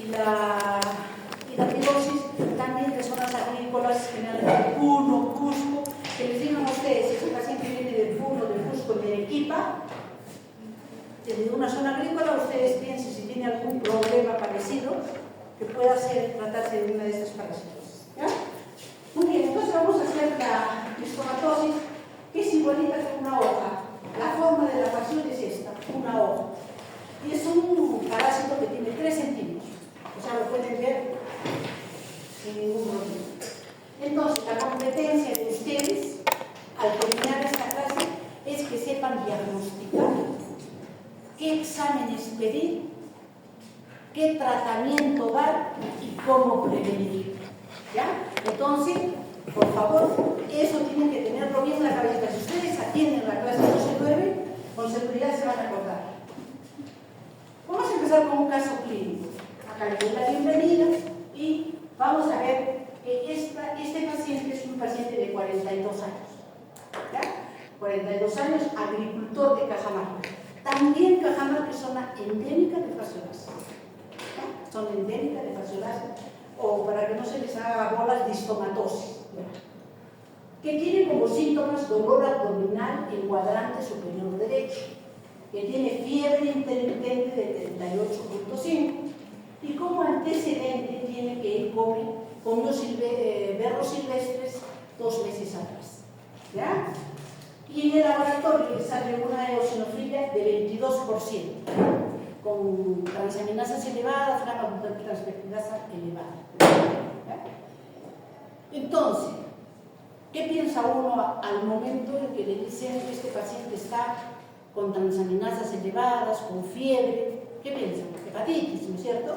y la pirosis también de zonas agrícolas, generalmente Puno, Cusco, que les digan a ustedes, si ese paciente viene de Puno, de Cusco, de Arequipa, de una zona agrícola, ustedes piensen si tiene algún problema parecido que pueda tratarse de una de estas parasitosis. ¿Ya? Muy bien, entonces vamos a hacer la estomatosis, que es igualita que una hoja. La forma de la pasión es esta, una hoja. Y es un parásito que tiene 3 centímetros. O sea, lo pueden ver sin ningún problema. Entonces, la competencia de ustedes, al terminar esta clase, es que sepan diagnosticar qué exámenes pedir, qué tratamiento dar y cómo prevenir. ¿Ya? Entonces, por favor, eso tienen que tenerlo bien en la cabeza. Si ustedes atienden la clase 12-9, con seguridad se van a acordar. Vamos a empezar con un caso clínico. Acá le doy la bienvenida y vamos a ver que este paciente es un paciente de 42 años. ¿Ya? 42 años, agricultor de Cajamarca. También Cajamarca es zona endémica de fasciolasia. ¿Ya? Zona endémica de fasciolasia, o para que no se les haga bolas, de estomatosis. Que tiene como síntomas dolor abdominal en cuadrante superior derecho, que tiene fiebre intermitente de 38.5 y como antecedente tiene que comió berros silvestres 2 meses atrás. ¿Ya? Y en el laboratorio le sale una eosinofilia de 22%, con transaminasas elevadas, gamma transferidasa elevada. ¿Ya? Entonces, ¿qué piensa uno al momento en que le dicen que este paciente está con transaminasas elevadas, con fiebre? ¿Qué piensan? Hepatitis, ¿no es cierto?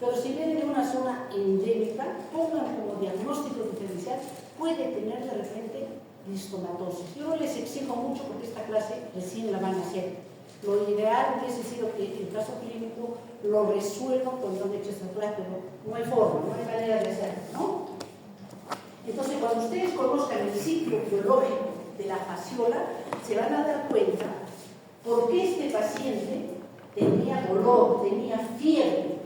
Pero si viene de una zona endémica, pongan como diagnóstico diferencial, puede tener de repente estomatosis. Yo no les exijo mucho porque esta clase recién la van a hacer. Lo ideal hubiese sido que el caso clínico lo resuelva cuando han hecho esta clase, pero no hay forma, no hay manera de hacerlo, ¿no? Entonces, cuando ustedes conozcan el ciclo biológico de la fasciola, se van a dar cuenta por qué este paciente tenía dolor, tenía fiebre,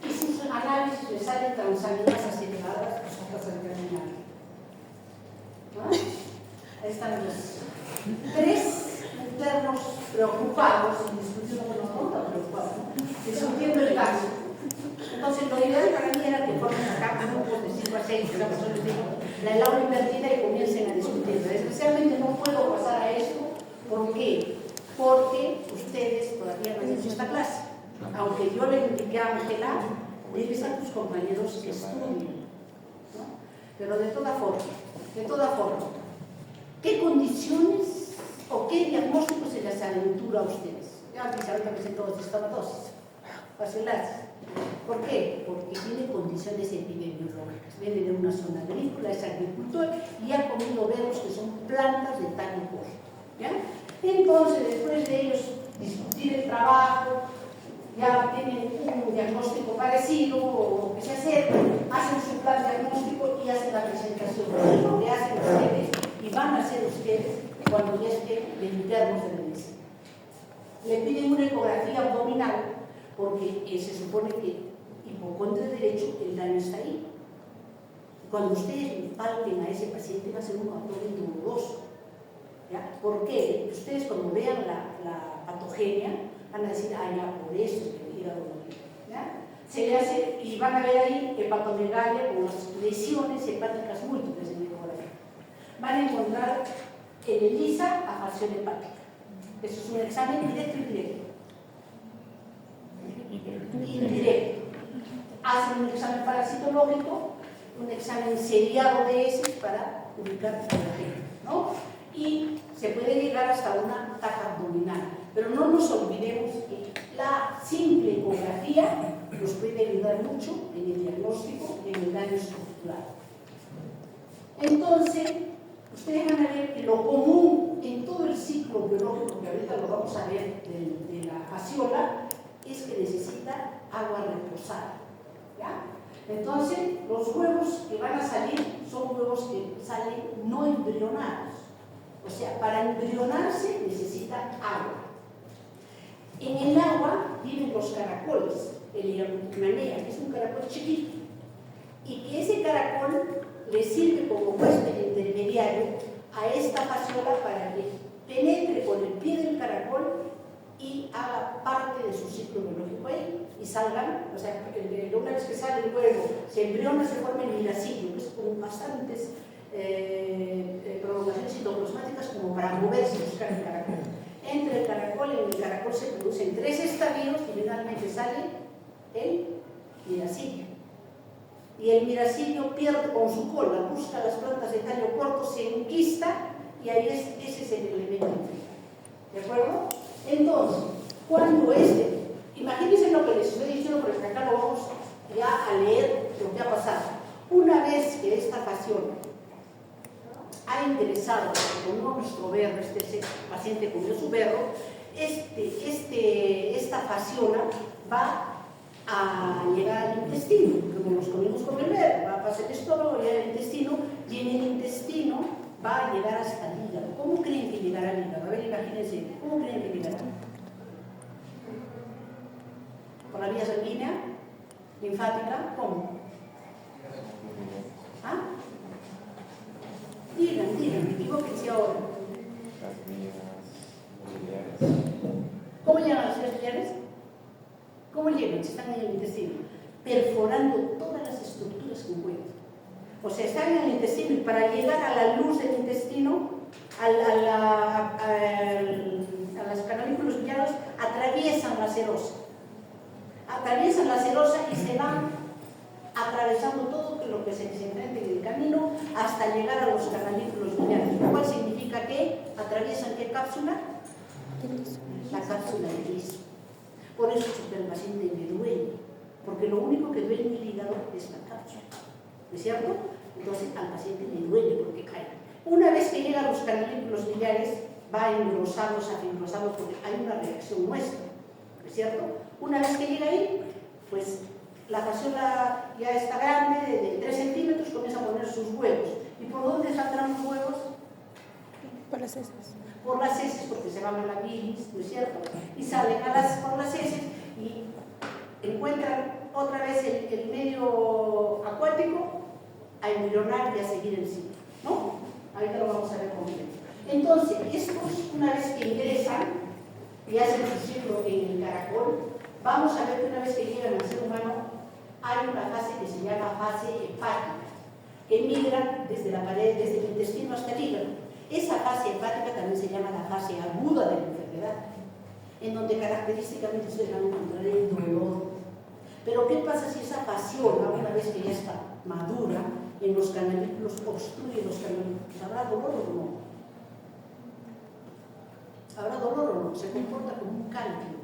y sus análisis le salen transaminasas elevadas, pues otras terminales. Ahí están los 3 internos preocupados, discutiendo con los otros preocupados, discutiendo el caso. Entonces, lo ideal para mí era que formen acá grupos de 5 a 6, yo les digo, la aula invertida y comiencen a discutir. Desgraciadamente no puedo pasar a esto. ¿Por qué? Porque ustedes todavía no han hecho esta clase. Aunque yo le indiqué a Ángela, debes a tus compañeros que estudien, ¿no? Pero de toda forma, ¿qué condiciones o qué diagnóstico se les aventura a ustedes? Ya que ahorita presento todos estomatosis, fasciolasis. ¿Por qué? Porque tiene condiciones epidemiológicas. Viene de una zona agrícola, es agricultor y ha comido berros que son plantas de tallo corto. ¿Ya? Entonces, después de ellos discutir el trabajo, ya tienen un diagnóstico parecido o que se acerca, hacen su plan diagnóstico y hacen la presentación. Lo que hacen ustedes y van a hacer ustedes cuando ya estén de internos de medicina. Le piden una ecografía abdominal porque se supone que hipocondrio derecho, el daño está ahí. Cuando ustedes palpen a ese paciente va a ser un abdomen doloroso. ¿Ya? ¿Por qué? Ustedes cuando vean la patogenia van a decir, ah, ya, por eso es que el hígado no. ¿Ya? Se le hace, y van a ver ahí hepatomegalia o las lesiones hepáticas múltiples en la ecografía. Van a encontrar en ELISA afasión hepática. Eso es un examen directo y indirecto. Indirecto. Hacen un examen parasitológico, un examen seriado de heces para ubicar la patología, ¿no? Y se puede llegar hasta una taja abdominal. Pero no nos olvidemos que la simple ecografía nos puede ayudar mucho en el diagnóstico y en el daño estructural. Entonces, ustedes van a ver que lo común en todo el ciclo biológico, que ahorita lo vamos a ver de la fasciola, es que necesita agua reposada. ¿Ya? Entonces, los huevos que van a salir son huevos que salen no embrionados. O sea, para embrionarse necesita agua. En el agua viven los caracoles. el Leishmania, que es un caracol chiquito, y que ese caracol le sirve como huésped intermediario a esta fasciola para que penetre por el pie del caracol y haga parte de su ciclo biológico ahí y salgan, o sea, una vez que sale el huevo, se embriona, se forma el miracillo, que es con bastantes prolongaciones citoplasmáticas como para moverse y buscar el caracol. Entre el caracol y el caracol se producen 3 estadios y finalmente sale el miracillo. Y el miracillo pierde con su cola, busca las plantas de tallo corto, se enquista y ahí ese es el elemento integral. ¿De acuerdo? Entonces, cuando imagínense lo que les estoy diciendo, porque acá lo vamos ya a leer lo que ha pasado. Una vez que esta fasciola ha ingresado con nuestro berro, este paciente comió su berro, esta fasciola va a llegar al intestino, como nos comimos con el berro, va a pasar el estómago, llegar al intestino, y en el intestino va a llegar hasta el hígado. ¿Cómo creen que llegará al hígado? A ver, imagínense, ¿cómo creen que llegará? ¿Por la vía sanguínea? ¿Linfática? ¿Cómo? ¿Ah? Digan, equivóquense ahora. ¿Cómo llegan las vías biliares? ¿Cómo llegan si están en el intestino? Perforando todas las estructuras que encuentran. O sea, están en el intestino y para llegar a la luz del intestino, a los canalículos biliares, atraviesan la serosa. Atraviesan la serosa y se van atravesando todo lo que se enfrente en el camino hasta llegar a los canalículos biliares, lo cual significa que atraviesan ¿qué cápsula? La cápsula de Cristo. Por eso el paciente me duele, porque lo único que duele en el hígado es la cápsula, ¿no es cierto? Entonces al paciente le duele porque cae. Una vez que llega a los canalículos biliares, va engrosados, afibrosados, porque hay una reacción nuestra, ¿no es cierto? Una vez que llega ahí, pues la fasciola ya está grande, de 3 centímetros, comienza a poner sus huevos. ¿Y por dónde saldrán los huevos? Por las heces. Por las heces, porque se van a la bilis, ¿no es cierto? Y salen por las heces y encuentran otra vez el medio acuático a embrionar y a seguir el ciclo, ¿no? Ahorita lo vamos a ver con bien. Entonces, estos, una vez que ingresan y hacen su ciclo en el caracol, vamos a ver que una vez que llegan al ser humano, hay una fase que se llama fase hepática, que migra desde la pared, desde el intestino hasta el hígado. Esa fase hepática también se llama la fase aguda de la enfermedad, en donde característicamente ustedes van a encontrar el dolor. Pero ¿qué pasa si esa fasciola, una vez que ya está madura, en los canalículos obstruye los canalículos? ¿Habrá dolor o no? ¿Habrá dolor o no? Se comporta como un cálculo.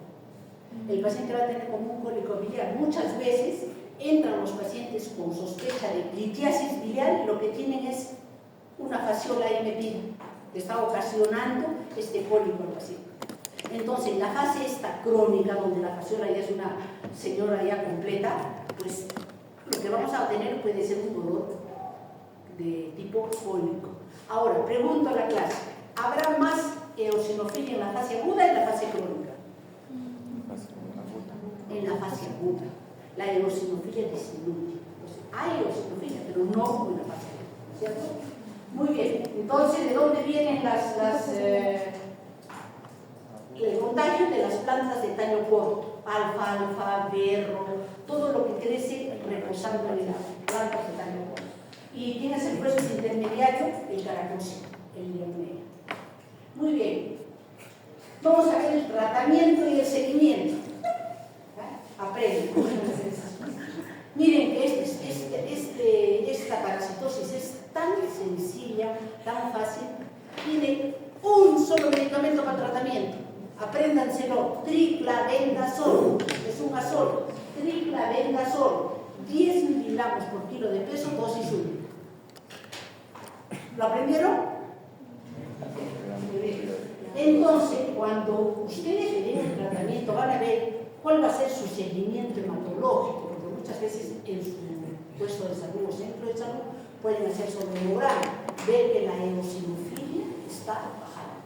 El paciente va a tener como un cólico biliar. Muchas veces entran los pacientes con sospecha de litiasis biliar y lo que tienen es una fasciola ahí metida, que está ocasionando este cólico al paciente. Entonces, en la fase esta crónica, donde la fasciola ya es una señora ya completa, pues lo que vamos a obtener puede ser un dolor de tipo cólico. Ahora, pregunto a la clase, ¿habrá más eosinofilia en la fase aguda o en la fase crónica? En la fase aguda. La eosinofilia disminuye. Entonces, hay eosinofilia, pero no en la fase aguda, ¿cierto? Muy bien, entonces, ¿de dónde vienen el contagio? De las plantas de tallo corto, alfalfa, berro, todo lo que crece reposando en las plantas de tallo corto. ¿Y quién es el huésped intermediario? El caracocito, el Leishmania. Muy bien, vamos a ver el tratamiento y el seguimiento. Aprenden. Miren que esta parasitosis es tan sencilla, tan fácil. Tiene un solo medicamento para tratamiento. Apréndanselo, triclavendazol, es un azol, triclavendazol, 10 miligramos por kilo de peso, dosis única. ¿Lo aprendieron? Muy bien. Entonces, cuando ustedes le den el tratamiento, van a ver cuál va a ser su seguimiento hematológico, porque muchas veces en su puesto de salud o centro de salud pueden hacer sobrenombrado, ver que la eosinofilia está bajando,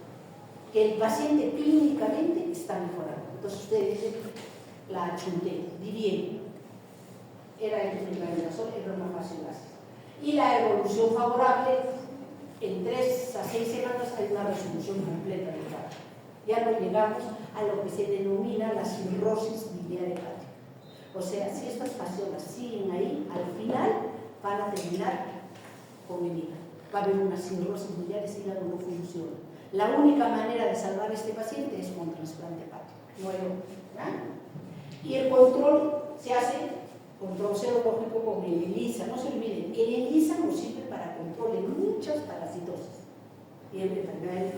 que el paciente clínicamente está mejorando. Entonces ustedes dicen, la achunté, di bien. Era el metronidazol, era una fase básica. Y la evolución favorable, en 3 a 6 semanas hay una resolución completa del caso. Ya no llegamos a lo que se denomina la cirrosis biliar hepática. O sea, si estas personas siguen ahí, al final van a terminar con el hígado. Va a haber una cirrosis biliar, ese hígado no funciona. La única manera de salvar a este paciente es con trasplante hepático. No hay otra, ¿verdad? Y el control se hace, control serológico con el ELISA. No se olviden, el ELISA nos sirve para control en muchas parasitosis y en enfermedades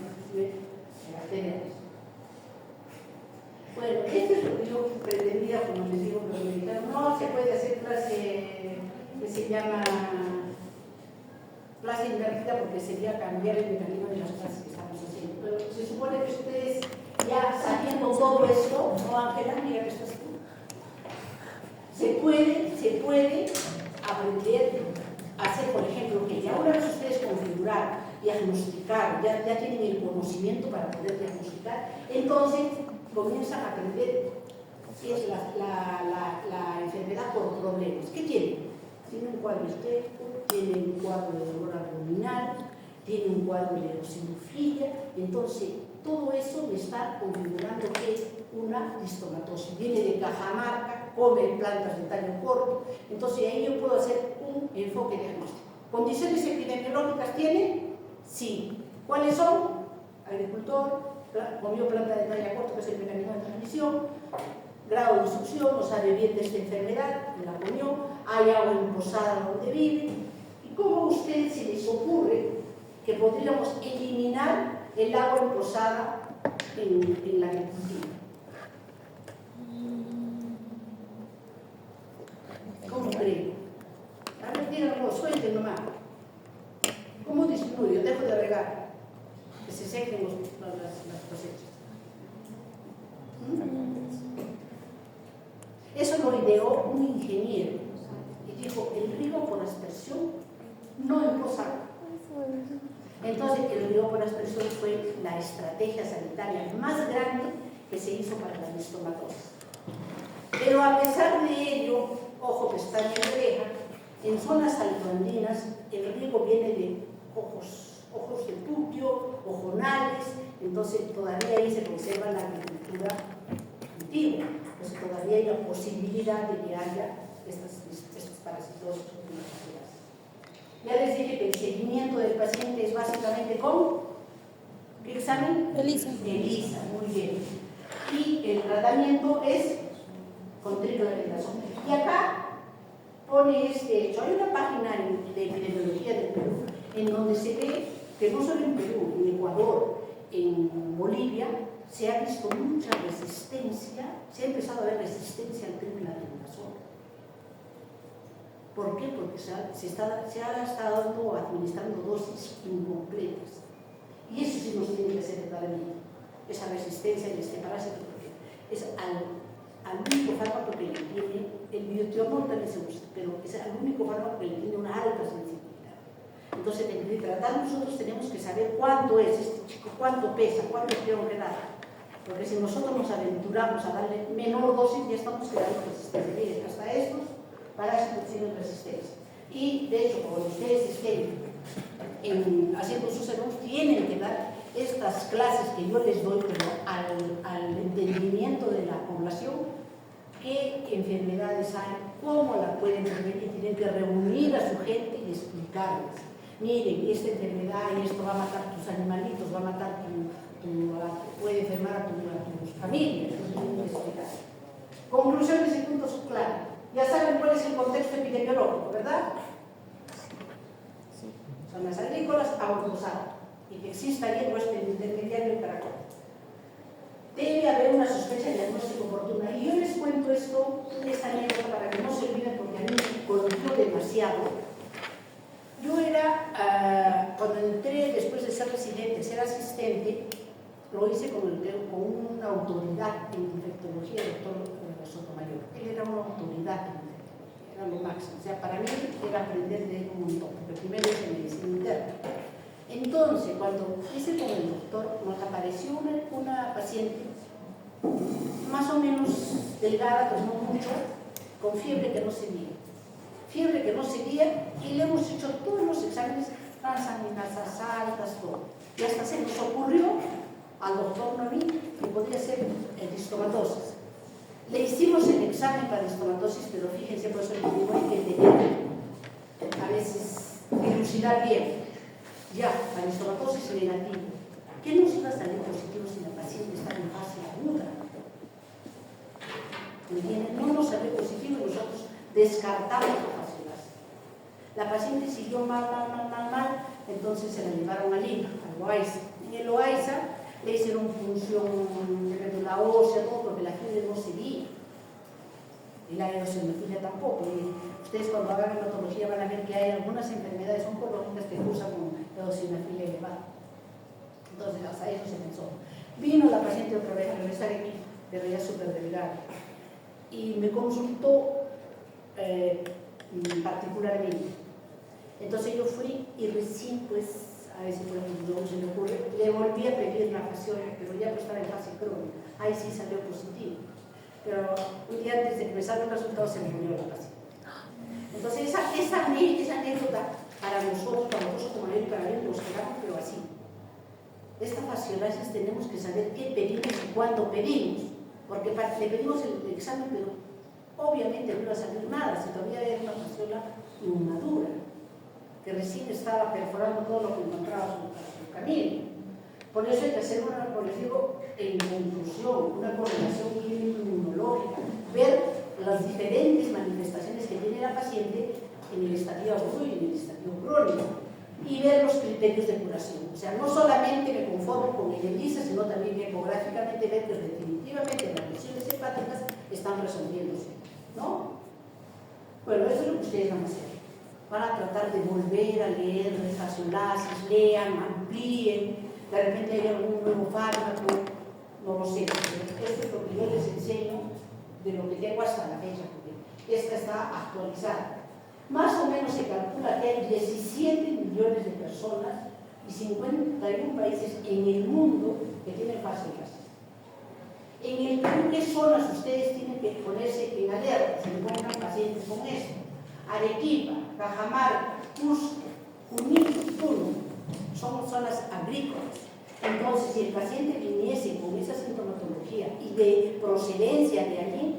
bacterianas. Bueno, esto es lo que yo pretendía, como les digo, los mexicanos. No se puede hacer clase que se llama clase invertida porque sería cambiar el mecanismo de las clases que estamos haciendo. Pero se supone que ustedes, ya sabiendo todo esto, no, Ángela, mira que esto es tú. Se puede aprender a hacer, por ejemplo, que ya una vez ustedes configurar, diagnosticar, ya tienen el conocimiento para poder diagnosticar, entonces comienzan a aprender qué es la enfermedad por problemas. ¿Qué tienen? Tiene un cuadro estético, tiene un cuadro de dolor abdominal, tiene un cuadro de eosinofilia, entonces todo eso me está configurando que es una distomatosis. Viene de Cajamarca, come plantas de tallo corto, entonces ahí yo puedo hacer un enfoque diagnóstico. ¿Condiciones epidemiológicas tiene? Sí. ¿Cuáles son? Agricultor, comió planta de talla corta, que es el mecanismo de transmisión, grado de instrucción, no sabe bien de esta enfermedad, la comió, hay agua en posada donde vive. ¿Y cómo a usted se les ocurre que podríamos eliminar el agua en posada en la agricultura? ¿Cómo creen? A ver, díganlo, suelten nomás. ¿Cómo disminuyo? Dejo de regar, que se sequen las cosechas. Eso lo ideó un ingeniero y dijo: el riego por aspersión no en posada. Entonces, el riego por aspersión fue la estrategia sanitaria más grande que se hizo para la distomatosis. Pero a pesar de ello, ojo, pestaña y oreja, en zonas altoandinas el riego viene de ojos de pupio, ojonales, entonces todavía ahí se conserva la agricultura antigua, pues todavía hay la posibilidad de que haya estos parasitosis. Ya les dije que el seguimiento del paciente es básicamente con ¿qué examen? ELISA. ELISA, muy bien. Y el tratamiento es con triclormetazol. Y acá pone este hecho. Hay una página de epidemiología del Perú en donde se ve que no solo en Perú, en Ecuador, en Bolivia, se ha visto mucha resistencia, se ha empezado a ver resistencia al triclormetazol. ¿Por qué? Porque se ha estado administrando dosis incompletas. Y eso sí nos tiene que hacer el tratamiento, esa resistencia y este parásito, porque es al único fármaco que le tiene, el biotiomol también se usa, pero es al único fármaco que le tiene una alta sensibilidad. Entonces, en tratar nosotros tenemos que saber cuánto es este chico, cuánto pesa, cuánto tengo que dar. Porque si nosotros nos aventuramos a darle menor dosis, ya estamos creando resistencia. Miren, hasta estos parásitos tienen resistencia. Y de hecho, cuando ustedes estén haciendo sus estudios, tienen que dar estas clases que yo les doy, pero al entendimiento de la población, qué enfermedades hay, cómo la pueden prevenir, tienen que reunir a su gente y explicarles. Miren, esta enfermedad y esto va a matar tus animalitos, va a matar puede enfermar a tus familias. Conclusiones y puntos claros. Ya saben cuál es el contexto epidemiológico, ¿verdad? Zonas agrícolas, agua posada, y que exista ahí el huésped intermediario en Caracol. Debe haber una sospecha diagnóstica oportuna. Y yo les cuento esta anécdota para que no se olviden, porque a mí me colocó demasiado. Yo era, cuando entré después de ser residente, ser asistente, lo hice con una autoridad en infectología, el doctor Sotomayor. Él era una autoridad en infectología, era lo máximo. O sea, para mí era aprender de él un montón, porque primero hice medicina interna. Entonces, cuando hice con el doctor, nos apareció una paciente más o menos delgada, pero no mucho, con fiebre que no seguía. Fiebre que no seguía, y le hemos hecho todos los exámenes, transaminasas altas, todo. Y hasta se nos ocurrió al doctor Noemí que podría ser estomatosis. Le hicimos el examen para estomatosis, pero fíjense, por eso le digo, hay que tener a veces dilucidar bien. Ya, para estomatosis negativo. ¿Qué nos iba a salir positivo si la paciente está en fase aguda? ¿Entienden? No nos salió positivo y nosotros descartamos la fasciolasis. La paciente siguió mal, entonces se la llevaron al INCA, al Loaiza. En el Loaiza le hicieron punción de médula ósea, todo, porque la fiebre no seguía. Y la eosinofilia tampoco. Y ustedes cuando hagan hematología van a ver que hay algunas enfermedades oncológicas que cursan con eosinofilia elevada. Entonces, hasta eso se pensó. Vino la paciente otra vez a regresar aquí, pero ya súper delgada. Y me consultó particularmente. Entonces yo fui y recién, pues, a ver si por ejemplo se me ocurre, le volví a pedir la fasciola, pero ya pues estaba en fase crónica. Ahí sí salió positivo. Pero un día antes de que me salga el resultado se me murió la paciente. Entonces esa anécdota para nosotros como médico nos quedamos, pero así. Esta fasciolasis tenemos que saber qué pedimos y cuándo pedimos, porque le pedimos el examen, pero obviamente no iba a salir nada, si todavía era una fasciola inmadura, que recién estaba perforando todo lo que encontraba en su camino. Por eso hay que hacer una, por ejemplo, en conclusión, una correlación clínico-inmunológica, ver las diferentes manifestaciones que tiene la paciente en el estadio agudo y en el estadio crónico, y ver los criterios de curación. O sea, no solamente me conformo con el ELISA, sino también ecográficamente ver que definitivamente las lesiones hepáticas están resolviéndose, ¿no? Bueno, eso es lo que ustedes van a hacer. Van a tratar de volver a leer de fasciolasis, lean, amplíen, de repente hay algún nuevo fármaco, no lo sé. Esto es lo que yo les enseño de lo que tengo hasta la fecha, porque esta está actualizada. Más o menos se calcula que hay 17 millones de personas y 51 países en el mundo que tienen fasciolasis. En el Perú, ¿qué zonas ustedes tienen que ponerse en alerta si encuentran pacientes con esto? Arequipa, Cajamarca, Cusco, Junín, Puno, son zonas agrícolas. Entonces, si el paciente viniese con esa sintomatología y de procedencia de allí,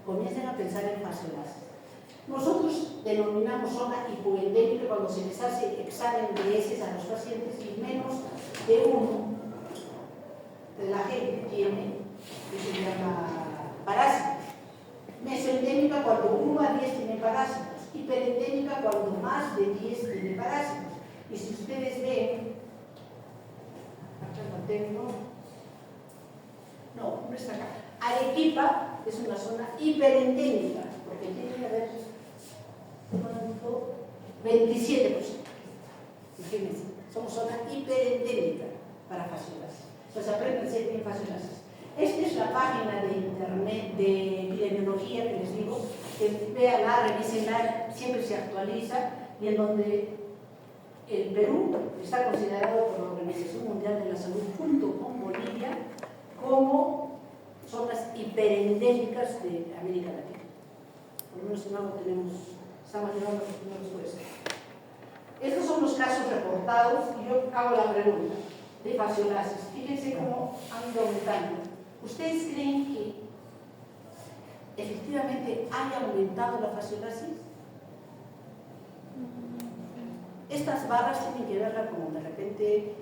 comiencen a pensar en fasciolasis. Nosotros denominamos zona hipoendémica cuando se les hace examen de heces a los pacientes y menos de uno de la gente tiene, que se llama parásito. Mesoendémica cuando 1 a 10 tiene parásitos. Hiperendémica cuando más de 10 tiene parásitos. Y si ustedes ven, acá lo tengo, no está acá. Arequipa es una zona hiperendémica, porque tiene que haber 27%. Fíjense, somos zona hiperendémica para fasciolasis. Pues apréndanse bien fasciolasis. Esta es la página de internet de epidemiología que les digo, que véanla, revísenla, siempre se actualiza, y en donde el Perú está considerado por la Organización Mundial de la Salud junto con Bolivia como zonas hiperendémicas de América Latina. Por lo menos en algo estamos llevando los primeros puestos. Estos son los casos reportados y yo hago la pregunta de fasciolasis. Fíjense cómo han ido aumentando. ¿Ustedes creen que efectivamente haya aumentado la fasciolasis? Estas barras tienen que verla como de repente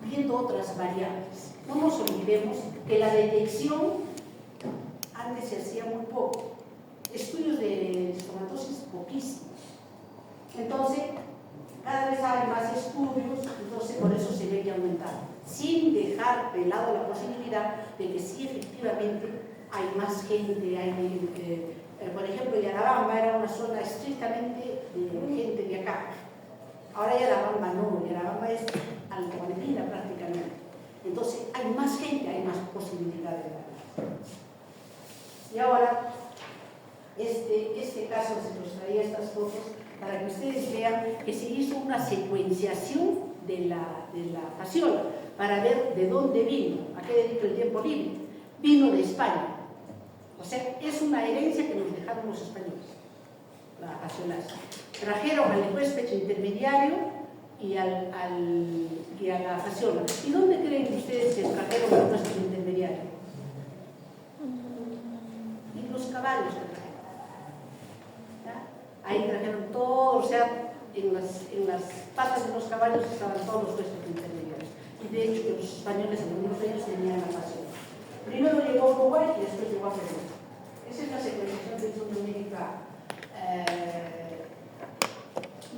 viendo otras variables. No nos olvidemos que la detección antes se hacía muy poco. Estudios de estomatosis poquísimos. Entonces, cada vez hay más estudios, entonces por eso se ve que aumentado, sin dejar de lado la posibilidad de que sí efectivamente hay más gente, por ejemplo, Yarabamba era una zona estrictamente de gente de acá. Ahora Yarabamba no, Yarabamba es altoandina prácticamente. Entonces hay más gente, hay más posibilidades de ganar. Y ahora, este caso se los traía estas fotos para que ustedes vean que se hizo una secuenciación de la fasciola, para ver de dónde vino, a qué dedico el tiempo libre. Vino de España. O sea, es una herencia que nos dejaron los españoles, la fasciolasis. Trajeron al licuéspecho intermediario y a la fasciola. ¿Y dónde creen ustedes que trajeron al licuéspecho intermediario? En los caballos que trajeron. ¿Ya? Ahí trajeron todo, o sea, en las patas de los caballos estaban todos los huéspedes intermediarios. Y de hecho que los españoles en algunos de ellos tenían la fasciola. Primero llegó a Uruguay y después llegó a Perú. Esa es la secuenciación de Sudamérica.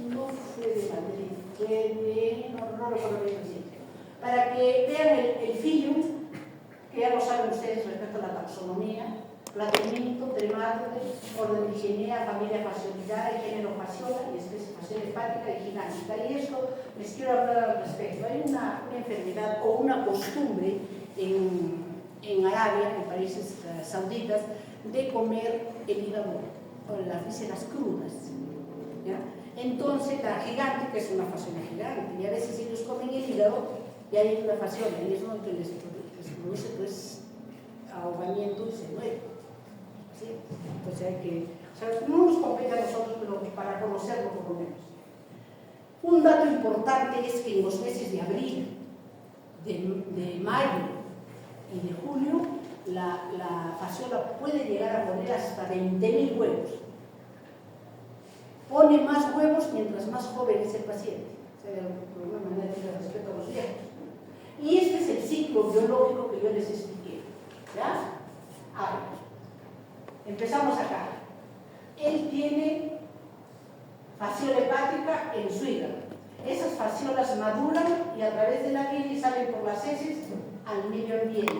No fue de Madrid, fue de... no recuerdo bien el sitio. Para que vean el filo, que ya lo saben ustedes respecto a la taxonomía, platonito, tremátode, orden Ligenea, familia Fasciolidae, género Fasciola y especie Fasciola hepática y ginática. Y esto les quiero hablar al respecto. Hay una enfermedad o una costumbre en Arabia, en países sauditas, de comer el hígado o las vísceras crudas. ¿Ya? Entonces la gigante, que es una fasciola gigante, y a veces ellos comen el hígado y hay una fasciola, y es lo que les produce pues ahogamiento y se muere. ¿Sí? O sea, no nos compete a nosotros, pero para conocerlo por lo menos. Un dato importante es que en los meses de abril, de mayo y de julio, la fasciola puede llegar a poner hasta 20.000 huevos. Pone más huevos mientras más joven es el paciente. O sea, de alguna manera tiene respeto a los viejos. Y este es el ciclo biológico que yo les expliqué. ¿Ya? Ahora, empezamos acá. Él tiene fasciola hepática en su hígado. Esas fasciolas maduran y a través de la bilis salen por las heces al medio ambiente.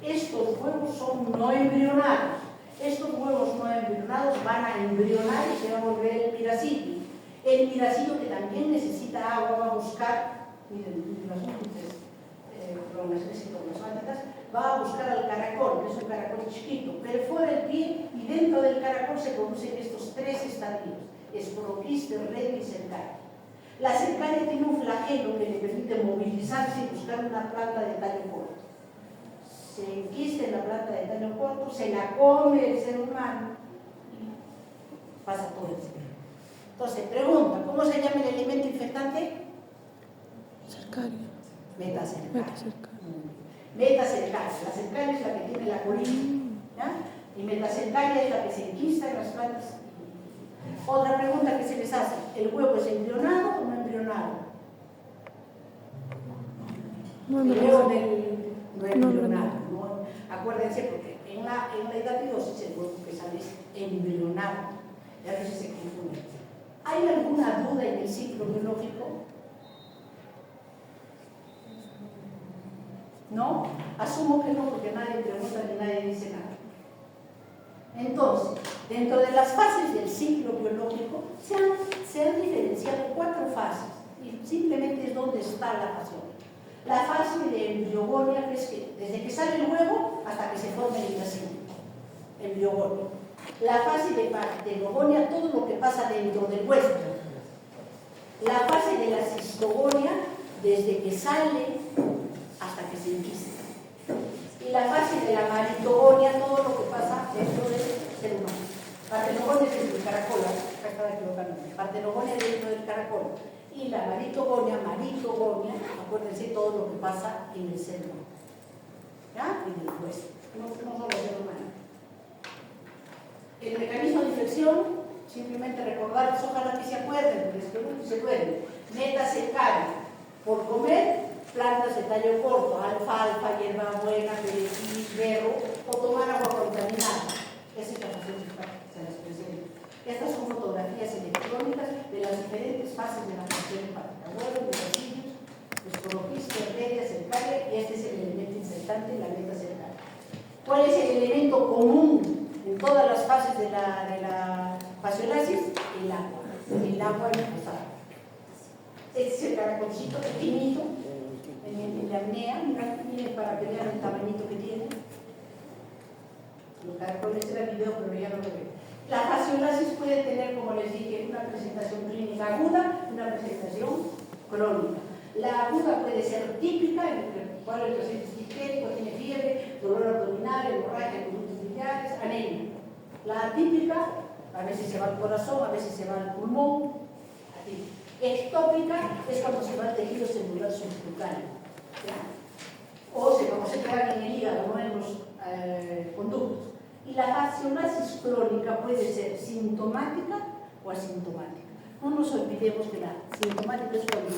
Estos huevos son no embrionados. Estos huevos no embrionados van a embrionar y se va a volver el piracillo. El piracillo, que también necesita agua, va a buscar, miren, las múltiples cromatográficas, va a buscar al caracol, que es un caracol chiquito, perfora el pie y dentro del caracol se producen estos tres estadios: esporoquiste, red y cercaria. La cercaria tiene un flagelo que le permite movilizarse y buscar una planta de tallo corto. Se enquista en la planta de tallo corto, se la come el ser humano y pasa todo el cerebro. Entonces, pregunta, ¿cómo se llama el elemento infectante? Cercaria. Metacercaria. Metacercaria. La cercaria es la que tiene la colita, ¿ya? Y metacercaria es la que se enquista en las plantas. Otra pregunta que se les hace: ¿el huevo es embrionado o no embrionado? No El huevo no es embrionado. embrionado. ¿No? Acuérdense, porque en la hidatidosis el huevo que sale es embrionado. Ya a veces se confunde. ¿Hay alguna duda en el ciclo biológico? ¿No? Asumo que no, porque nadie pregunta ni nadie dice nada. Entonces, dentro de las fases del ciclo biológico se han diferenciado 4 fases, y simplemente es donde está la fasciola. La fase de embriogonia, que es que desde que sale el huevo hasta que se forma el piracillo, embriogonia. La fase de parteноgonia, todo lo que pasa dentro del hueso. La fase de la cistogonia, desde que sale hasta que se enquista. Y la fase de la maritogonia, todo lo que pasa dentro del ser humano. Partenogonia es dentro del caracol, acaba de equivocarme. Partenogonia es dentro del caracol. Y la maritogonia, acuérdense todo lo que pasa en el ser humano. ¿Ya? En el hueso. No solo el ser humano. El mecanismo de infección, simplemente recordarles, ojalá que se acuerden, porque es que se pueden. Metacercaria, por comer plantas de tallo corto, alfalfa, hierbabuena, perejil, berro, o tomar agua contaminada. Esa es la función que se les presenta. Estas son fotografías electrónicas de las diferentes fases de la función hepática: huevos, piracillos, esporoquiste, arteria, cercaria, y este es el elemento infectante, la metacercaria. ¿Cuál es el elemento común en todas las fases de la fasciolasis? El agua. El agua reposada. Este es el caracolcito pequeñito en la apnea. Miren para que vean el tamañito que tiene. Los caracoles era el video, pero ya no lo veo. La fasciolasis puede tener, como les dije, una presentación clínica aguda y una presentación crónica. La aguda puede ser típica, en ¿Cuál es el paciente disquético? Tiene fiebre, dolor abdominal, hemorragia, conductos biliares, anemia. La atípica, a veces se va al corazón, a veces se va al pulmón. Atípica. Ectópica es cuando se va al tejido celular subcutáneo. O se quedan en el hígado, no en los conductos. Y la fasciolasis crónica puede ser sintomática o asintomática. No nos olvidemos que la sintomática es cuando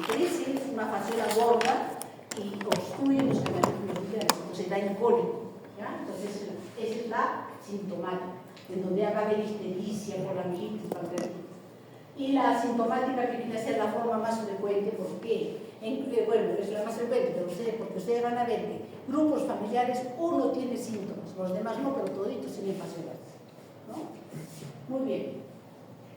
crece una fasciola gorda y obstruye los canales biliares, o se da en cólico. Entonces, esa es la sintomática, en donde va a haber ictericia, colangitis, pancreatitis. Y la asintomática, que viene a ser la forma más frecuente, ¿por qué? Bueno, es la más frecuente, pero porque ustedes van a ver que grupos familiares uno tiene síntomas, los demás no, pero toditos tienen fasciolasis, ¿no? Muy bien.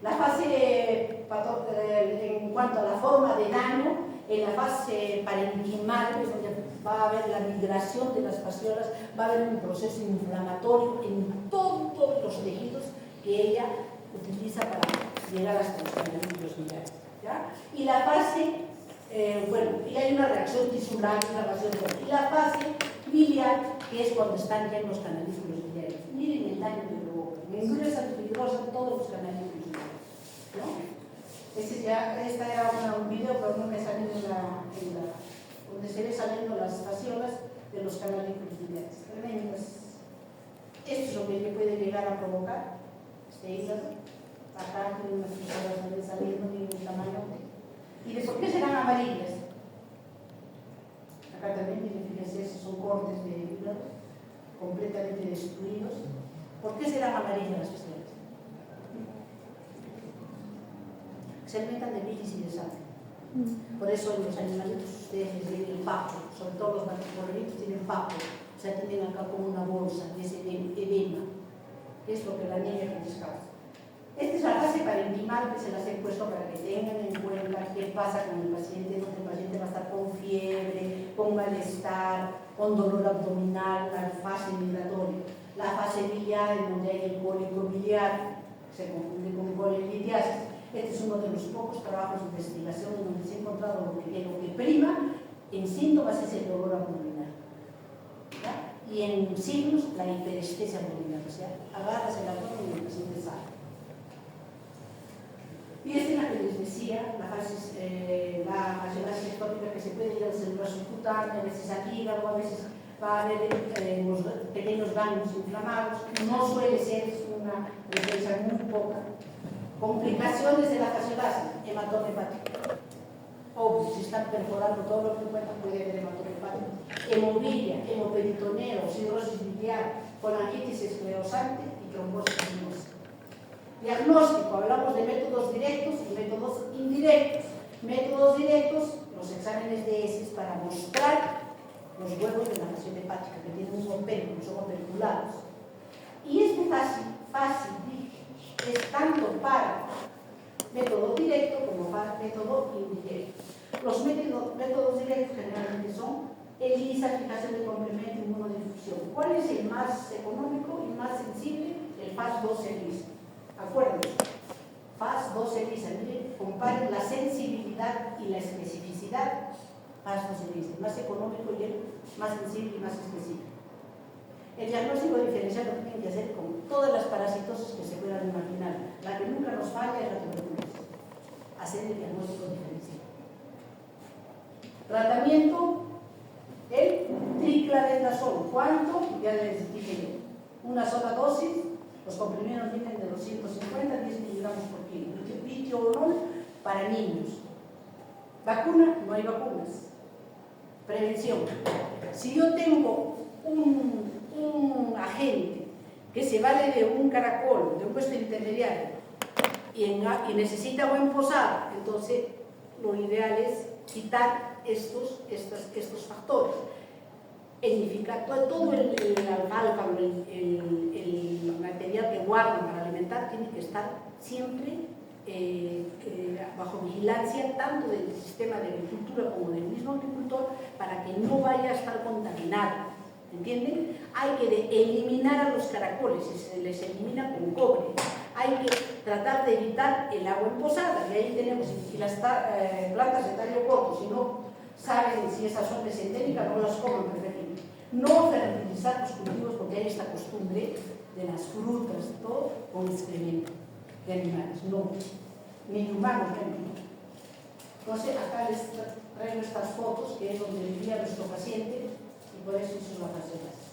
La fase, en cuanto a la forma de daño, en la fase parenquimal, es donde va a haber la migración de las fasciolas, va a haber un proceso inflamatorio en todos los tejidos que ella utiliza para llegar hasta los canalitos biliares. Y la fase, y hay una reacción tisular, y la fase biliar, que es cuando están ya en los canalitos biliares. Miren el daño que provoca. Gangriosa fibrosa en todos los canalitos biliares. Esta era un video, pero no me salió donde se ve saliendo las fasciolas de los canalitos biliares. Tremendas. Esto es lo que le puede llegar a provocar este hígado. Acá tiene unas fasciolas saliendo de un tamaño. ¿Y de por qué serán amarillas? Acá también, fíjense, esos son cortes de hígado completamente destruidos. ¿Por qué serán amarillas las fasciolas? Se alimentan de bilis y de sangre. Por eso en los animalitos ustedes tienen el papo, sobre todo los macropolitos tienen papo, o sea, tienen acá como una bolsa de ese edema, que es lo que la anemia les causa. Esta es la fase parenquimal que se las he puesto para que tengan en cuenta qué pasa con el paciente, donde el paciente va a estar con fiebre, con malestar, con dolor abdominal, la fase migratoria. La fase biliar, en donde hay el cólico biliar, se confunde con colelitiasis. Este es uno de los pocos trabajos de investigación en donde se ha encontrado lo que prima en síntomas es el dolor abdominal. Y en signos la hiperestesia abdominal, o sea, agarras el abdomen y el paciente sale. Y esta es la que les decía, la fasciolasis ectópica, que se puede ir al celular subcutáneo, a veces al hígado, a veces va a haber pequeños daños inflamados. No suele ser, es una presencia muy poca. Complicaciones de la fasciolasis, hematoma hepática. Obvio, si están perforando todo lo que encuentran, puede haber hematoma hepática. Hemorragia, hemoperitoneo, cirrosis biliar, colangitis esclerosante y trombosis venosa. Diagnóstico, hablamos de métodos directos y métodos indirectos. Métodos directos, los exámenes de heces para mostrar los huevos de la fasciolasis hepática, que tienen un operculum, son operculados. Y este fácil es tanto para método directo como para método indirecto. Los métodos directos generalmente son ELISA, fijación de complemento, inmunodifusión. ¿Cuál es el más económico y más sensible? El FAS2 ELISA. Acuérdense, FAS2 ELISA. Miren, comparen la sensibilidad y la especificidad. FAS2 ELISA, el más económico y el más sensible y más específico. El diagnóstico diferencial lo tienen que hacer con todas las parasitosis que se puedan imaginar. La que nunca nos falla es la tuberculosis. Hacer el diagnóstico diferencial. Tratamiento, el triclavendazol. ¿Cuánto? Ya les dije yo. Una sola dosis, los comprimidos vienen de 250 a 10 miligramos por kilo. Vitiolol para niños. Vacuna, no hay vacunas. Prevención. Si yo tengo un agente que se vale de un caracol, de un puesto intermediario y necesita buen posar, entonces lo ideal es quitar estos factores. Edificar todo el alfalfa, el material que guardan para alimentar tiene que estar siempre bajo vigilancia tanto del sistema de agricultura como del mismo agricultor para que no vaya a estar contaminado. ¿Entienden? Hay que eliminar a los caracoles y se les elimina con cobre. Hay que tratar de evitar el agua emposada, y ahí tenemos, y las plantas de tallo corto, saben si esas son desenténicas, no las coman perfectamente. No fertilizar los cultivos porque hay esta costumbre de las frutas, todo con excremento de animales, no, ni humanos, ni animales. Entonces, acá les traigo estas fotos, que es donde vivía nuestro paciente, y por eso hizo las recetas.